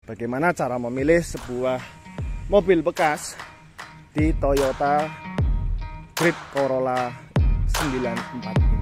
bagaimana cara memilih sebuah mobil bekas di Toyota Grid Corolla 94 ini.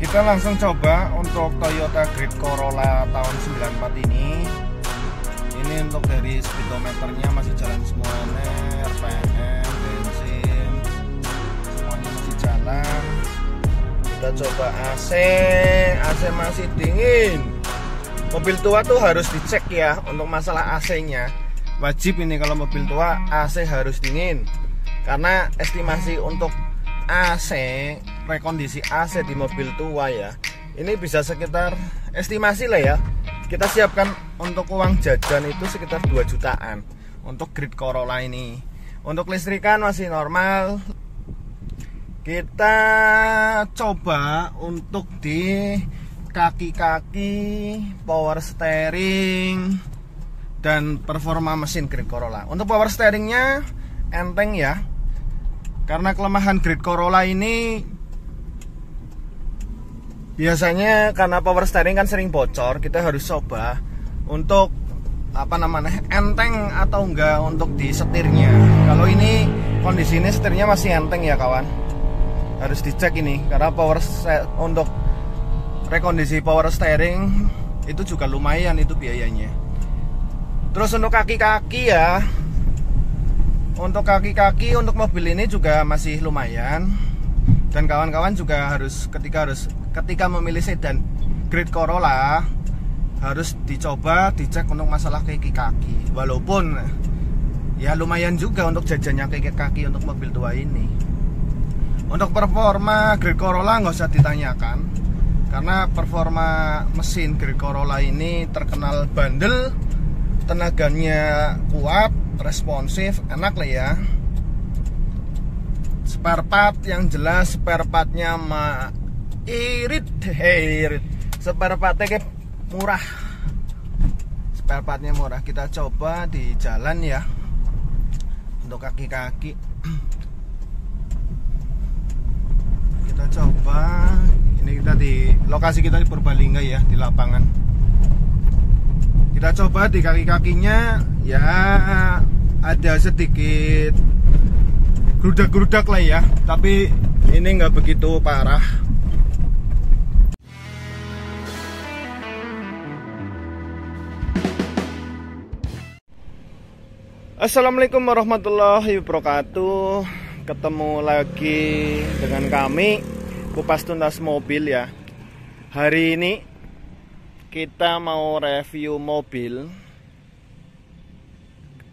Kita langsung coba untuk Toyota Grid Corolla tahun 94 ini. Ini untuk dari speedometernya masih jalan semuanya, RPM, bensin, semuanya masih jalan. Kita coba AC masih dingin. Mobil tua tuh harus dicek ya untuk masalah AC-nya. Wajib ini kalau mobil tua AC harus dingin. Karena estimasi untuk AC, rekondisi AC di mobil tua ya, ini bisa sekitar estimasi lah ya. Kita siapkan untuk uang jajan itu sekitar 2 jutaan untuk Grid Corolla ini. Untuk listrikan masih normal. Kita coba untuk di kaki-kaki, power steering, dan performa mesin Grid Corolla. Untuk power steeringnya enteng ya, karena kelemahan Grid Corolla ini biasanya karena power steering kan sering bocor. Kita harus coba untuk enteng atau enggak untuk di setirnya. Kalau ini kondisi ini setirnya masih enteng ya kawan, harus dicek ini karena untuk rekondisi power steering itu juga lumayan itu biayanya. Terus untuk kaki-kaki ya, untuk kaki-kaki untuk mobil ini juga masih lumayan. Dan kawan-kawan juga harus ketika memilih sedan Grid Corolla harus dicoba dicek untuk masalah kaki-kaki. Walaupun ya lumayan juga untuk jajannya kaki-kaki untuk mobil tua ini. Untuk performa Grid Corolla nggak usah ditanyakan, karena performa mesin Grid Corolla ini terkenal bandel, tenaganya kuat, responsif, enak lah ya. Spare part yang jelas, spare partnya irit. Spare partnya murah. Spare partnya murah. Kita coba di jalan ya. Untuk kaki-kaki. Kita coba. Ini kita di lokasi kita di Purbalingga ya, di lapangan. Kita coba di kaki-kakinya ya, ada sedikit gerudak-gerudak lah ya, tapi ini nggak begitu parah. Assalamualaikum warahmatullahi wabarakatuh. Ketemu lagi dengan kami Kupas Tuntas Mobil ya. Hari ini kita mau review mobil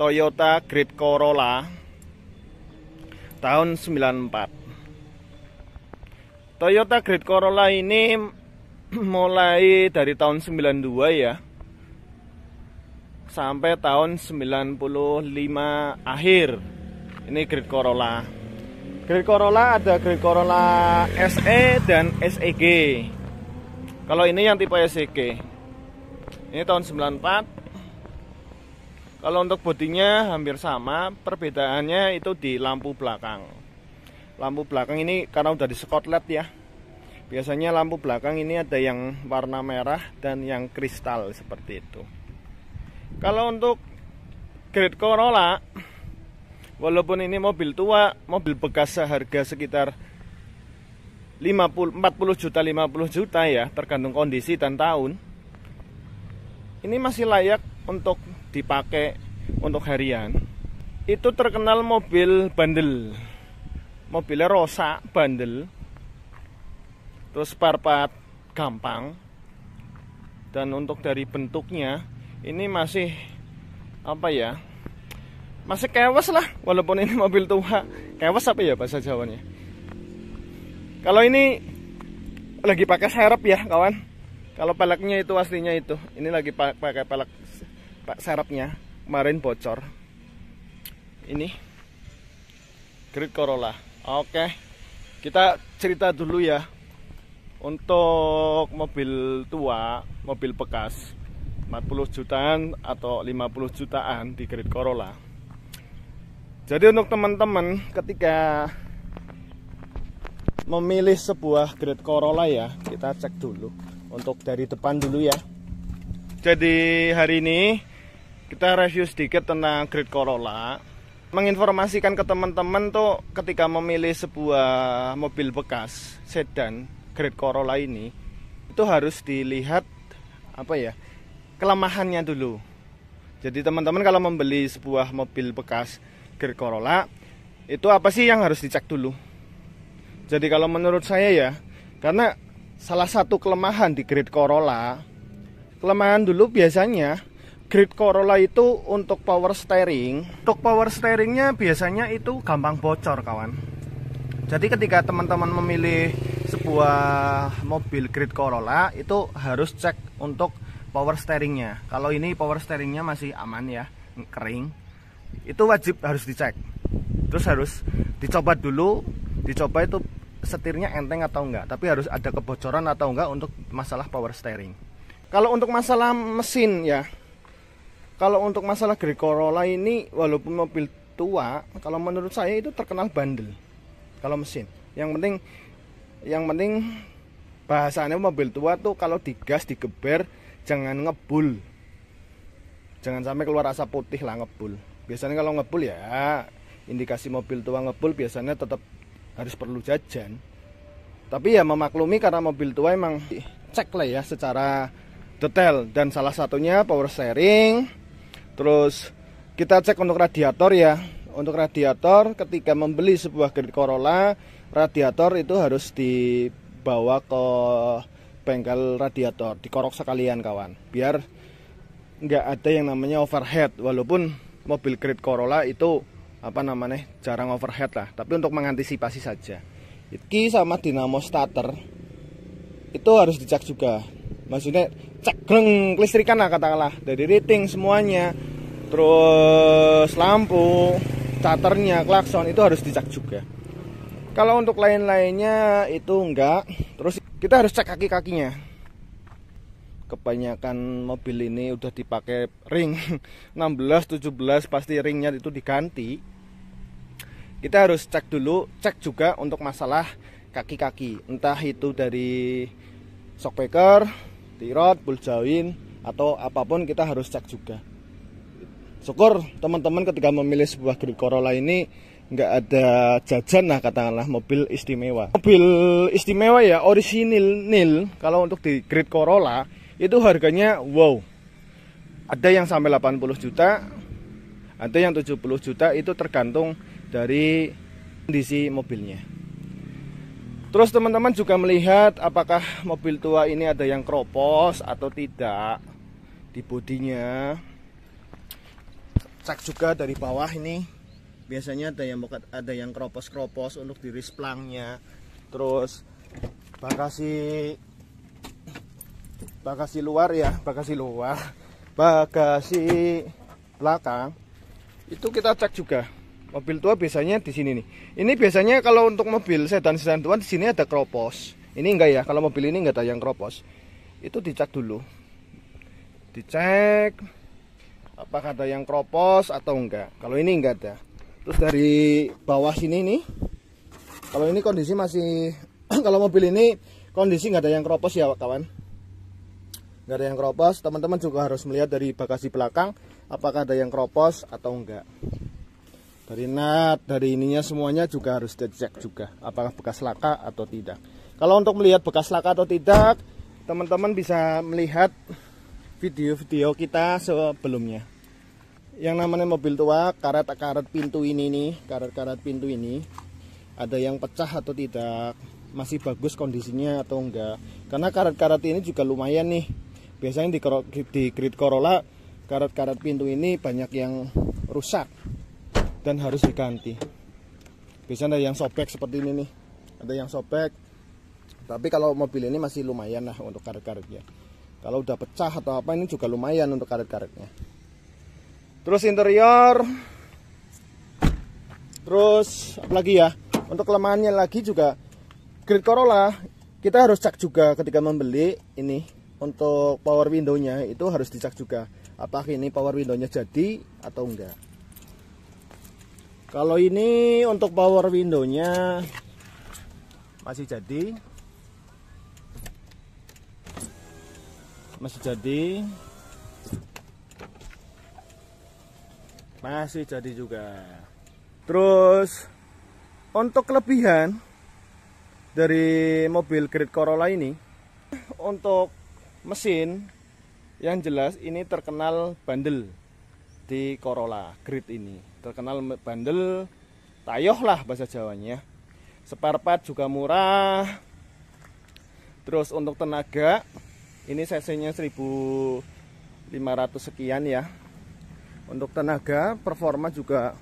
Toyota Grid Corolla tahun 94. Toyota Grid Corolla ini mulai dari tahun 92 ya, sampai tahun 95 akhir. Ini Grid Corolla. Grid Corolla ada Grid Corolla SE dan SEG. Kalau ini yang tipe SEG. Ini tahun 94. Kalau untuk bodinya hampir sama, perbedaannya itu di lampu belakang. Lampu belakang ini karena udah di skotlet ya. Biasanya lampu belakang ini ada yang warna merah dan yang kristal seperti itu. Kalau untuk Grid Corolla, walaupun ini mobil tua, mobil bekas seharga sekitar 40 juta, 50 juta ya, tergantung kondisi dan tahun. Ini masih layak untuk dipakai untuk harian. Itu terkenal mobil bandel. Mobilnya rosak, bandel. Terus spare part gampang. Dan untuk dari bentuknya ini masih masih kewas lah, walaupun ini mobil tua. Kewas apa ya bahasa Jawanya? Kalau ini lagi pakai serep ya kawan. Kalau peleknya itu aslinya itu. Ini lagi pakai pelek serepnya. Kemarin bocor. Ini Grid Corolla. Oke, kita cerita dulu ya. Untuk mobil tua, mobil bekas 40 jutaan atau 50 jutaan di Grid Corolla. Jadi untuk teman-teman ketika memilih sebuah Great Corolla ya, kita cek dulu untuk dari depan dulu ya. Jadi hari ini kita review sedikit tentang Great Corolla, menginformasikan ke teman-teman tuh ketika memilih sebuah mobil bekas sedan Great Corolla ini itu harus dilihat apa ya, kelemahannya dulu. Jadi teman-teman kalau membeli sebuah mobil bekas Great Corolla itu apa sih yang harus dicek dulu? Jadi kalau menurut saya ya, karena salah satu kelemahan di Great Corolla, kelemahan dulu biasanya Great Corolla itu untuk power steering. Untuk power steeringnya biasanya itu gampang bocor kawan. Jadi ketika teman-teman memilih sebuah mobil Great Corolla itu harus cek untuk power steeringnya. Kalau ini power steeringnya masih aman ya, kering, itu wajib harus dicek. Terus harus dicoba dulu, dicoba itu setirnya enteng atau enggak, tapi harus ada kebocoran atau enggak untuk masalah power steering. Kalau untuk masalah mesin ya, kalau untuk masalah Great Corolla ini walaupun mobil tua, kalau menurut saya itu terkenal bandel kalau mesin. Yang penting bahasanya mobil tua tuh kalau digas, digeber, jangan ngebul, jangan sampai keluar asap putih lah ngebul. Biasanya kalau ngebul ya indikasi mobil tua ngebul biasanya tetap harus perlu jajan. Tapi ya memaklumi karena mobil tua emang cek lah ya secara detail. Dan salah satunya power steering. Terus kita cek untuk radiator ya. Untuk radiator ketika membeli sebuah Great Corolla, radiator itu harus dibawa ke bengkel radiator, dikorok sekalian kawan, biar nggak ada yang namanya overheat. Walaupun mobil Great Corolla itu apa namanya jarang overhead lah, tapi untuk mengantisipasi saja. Iki sama dinamo starter itu harus dicek juga, maksudnya cek greng kelistrikan lah katakanlah, dari rating semuanya, terus lampu, starternya, klakson itu harus dicek juga. Kalau untuk lain-lainnya itu enggak. Terus kita harus cek kaki-kakinya. Kebanyakan mobil ini udah dipakai ring 16, 17 pasti ringnya itu diganti. Kita harus cek dulu, cek juga untuk masalah kaki-kaki, entah itu dari shockbreaker, tirot, ball joint atau apapun kita harus cek juga. Syukur teman-teman ketika memilih sebuah Great Corolla ini nggak ada jajan lah katakanlah, mobil istimewa. Mobil istimewa ya orisinil nil. Kalau untuk di Great Corolla itu harganya wow, ada yang sampai 80 juta, ada yang 70 juta, itu tergantung dari kondisi mobilnya. Terus teman-teman juga melihat apakah mobil tua ini ada yang kropos atau tidak di bodinya. Cek juga dari bawah ini, biasanya ada yang kropos-kropos untuk di risplangnya. Terus bagasi luar ya, bagasi belakang itu kita cek juga. Mobil tua biasanya di sini nih. Ini biasanya kalau untuk mobil sedan tua di sini ada kropos. Ini enggak ya, kalau mobil ini enggak ada yang kropos. Itu dicek dulu. Dicek apakah ada yang kropos atau enggak. Kalau ini enggak ada. Terus dari bawah sini nih, kalau ini kondisi masih kalau mobil ini kondisi enggak ada yang kropos ya kawan. Nggak ada yang kropos. Teman-teman juga harus melihat dari bagasi belakang apakah ada yang kropos atau enggak. Dari nut, dari ininya semuanya juga harus dicek juga apakah bekas laka atau tidak. Kalau untuk melihat bekas laka atau tidak, teman-teman bisa melihat video-video kita sebelumnya. Yang namanya mobil tua, karet-karet pintu ini nih, karet-karet pintu ini ada yang pecah atau tidak, masih bagus kondisinya atau enggak. Karena karet-karet ini juga lumayan nih. Biasanya di Great Corolla karet-karet pintu ini banyak yang rusak dan harus diganti. Biasanya ada yang sobek seperti ini nih, ada yang sobek. Tapi kalau mobil ini masih lumayan lah untuk karet-karetnya. Kalau udah pecah atau apa ini juga lumayan untuk karet-karetnya. Terus interior, terus apalagi ya, untuk kelemahannya lagi juga Great Corolla kita harus cek juga ketika membeli ini. Untuk power window-nya itu harus dicek juga apakah ini power window-nya jadi atau enggak. Kalau ini untuk power window-nya masih jadi. Masih jadi. Masih jadi juga. Terus untuk kelebihan dari mobil Great Corolla ini, untuk mesin yang jelas ini terkenal bandel di Corolla Great ini. Terkenal bandel, tayoh lah bahasa Jawanya. Spare part juga murah. Terus untuk tenaga ini cc-nya 1500 sekian ya. Untuk tenaga, performa juga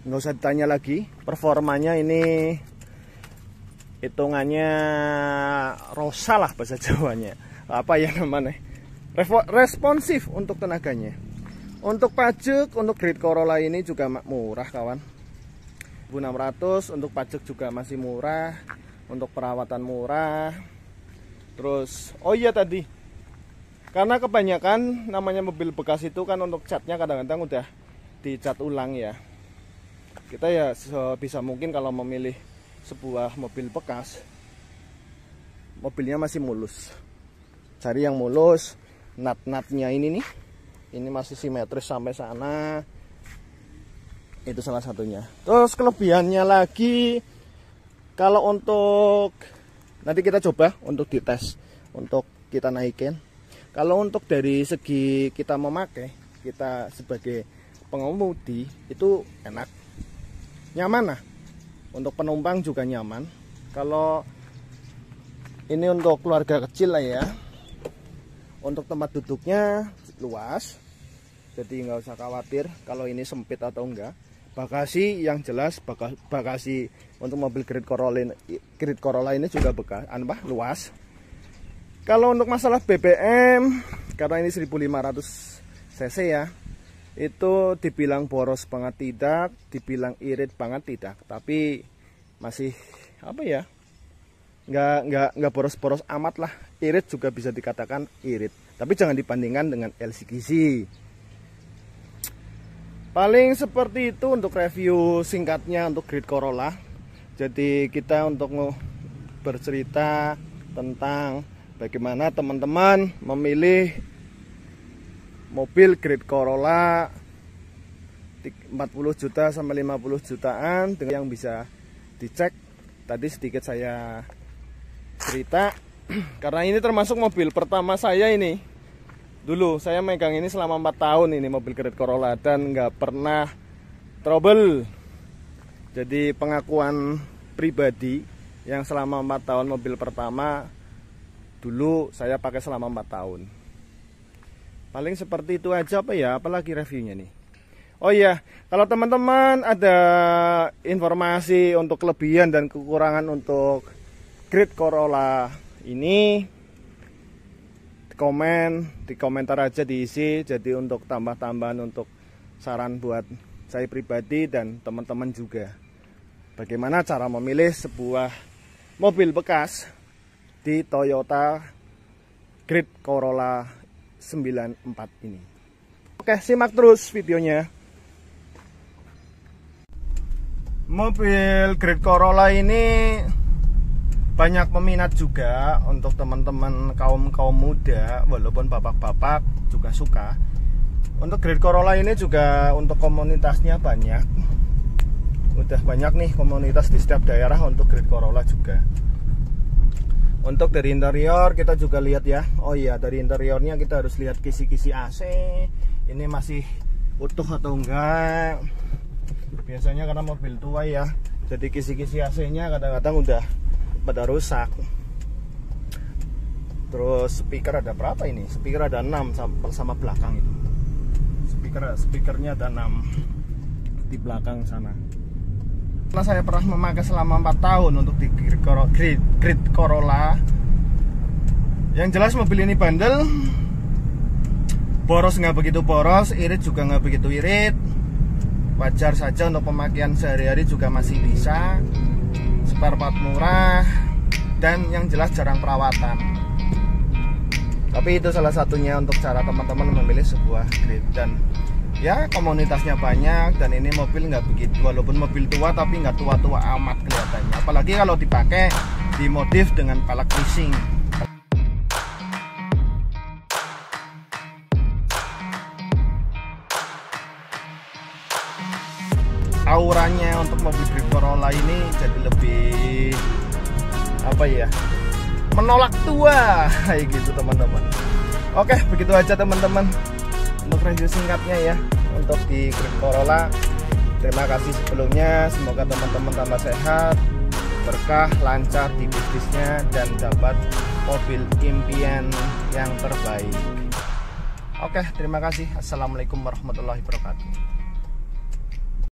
nggak usah ditanya lagi. Performanya ini hitungannya rosa lah bahasa Jawanya. Apa ya namanya? Responsif untuk tenaganya. Untuk pajak, untuk Great Corolla ini juga murah kawan. 1.600 untuk pajak juga masih murah. Untuk perawatan murah. Terus, oh iya tadi, karena kebanyakan namanya mobil bekas itu kan untuk catnya kadang-kadang udah dicat ulang ya. Kita ya sebisa mungkin kalau memilih sebuah mobil bekas, mobilnya masih mulus. Cari yang mulus, nat-natnya ini nih, ini masih simetris sampai sana. Itu salah satunya. Terus kelebihannya lagi, kalau untuk nanti kita coba untuk dites, untuk kita naikin. Kalau untuk dari segi kita memakai, kita sebagai pengemudi itu enak, nyaman lah. Untuk penumpang juga nyaman. Kalau ini untuk keluarga kecil lah ya. Untuk tempat duduknya luas, jadi nggak usah khawatir kalau ini sempit atau enggak. Bagasi yang jelas, bagasi untuk mobil Great Corolla ini juga luas. Kalau untuk masalah BBM, karena ini 1500 cc ya, itu dibilang boros banget tidak, dibilang irit banget tidak, tapi masih apa ya, nggak boros-boros amat lah. Irit juga bisa dikatakan irit, tapi jangan dibandingkan dengan LCGC. Paling seperti itu untuk review singkatnya untuk Great Corolla. Jadi kita untuk bercerita tentang bagaimana teman-teman memilih mobil Great Corolla 40 juta sampai 50 jutaan dengan yang bisa dicek. Tadi sedikit saya cerita karena ini termasuk mobil pertama saya ini. Dulu saya megang ini selama 4 tahun ini mobil Great Corolla dan nggak pernah trouble. Jadi pengakuan pribadi yang selama 4 tahun mobil pertama dulu saya pakai selama 4 tahun. Paling seperti itu aja apa ya, apalagi reviewnya nih. Oh iya, kalau teman-teman ada informasi untuk kelebihan dan kekurangan untuk Great Corolla ini, di komentar aja diisi. Jadi untuk tambah-tambahan untuk saran buat saya pribadi dan teman-teman juga, bagaimana cara memilih sebuah mobil bekas di Toyota Great Corolla 94 ini. Oke, simak terus videonya. Mobil Great Corolla ini banyak peminat juga untuk teman-teman kaum muda, walaupun bapak-bapak juga suka. Untuk Great Corolla ini juga untuk komunitasnya banyak. Udah banyak nih komunitas di setiap daerah untuk Great Corolla juga. Untuk dari interior kita juga lihat ya. Oh iya, dari interiornya kita harus lihat kisi-kisi AC. Ini masih utuh atau enggak. Biasanya karena mobil tua ya, jadi kisi-kisi AC-nya kadang-kadang udah pada rusak. Terus speaker ada berapa ini? Speaker ada 6 sama belakang itu. Speakernya ada 6 di belakang sana. Karena saya pernah memakai selama 4 tahun untuk di Great Corolla. Yang jelas mobil ini bandel. Boros nggak begitu boros, irit juga nggak begitu irit. Wajar saja untuk pemakaian sehari-hari juga masih bisa. Spare part murah dan yang jelas jarang perawatan. Tapi itu salah satunya untuk cara teman-teman memilih sebuah Great. Dan ya komunitasnya banyak, dan ini mobil nggak begitu, walaupun mobil tua tapi nggak tua-tua amat kelihatannya, apalagi kalau dipakai dimodif dengan palak racing. Auranya untuk mobil Grand Corolla ini jadi lebih apa ya, menolak tua kayak gitu teman-teman. Oke, begitu aja teman-teman untuk review singkatnya ya untuk di Grand Corolla. Terima kasih sebelumnya, semoga teman-teman tambah sehat, berkah, lancar di bisnisnya, dan dapat mobil impian yang terbaik. Oke, terima kasih. Assalamualaikum warahmatullahi wabarakatuh.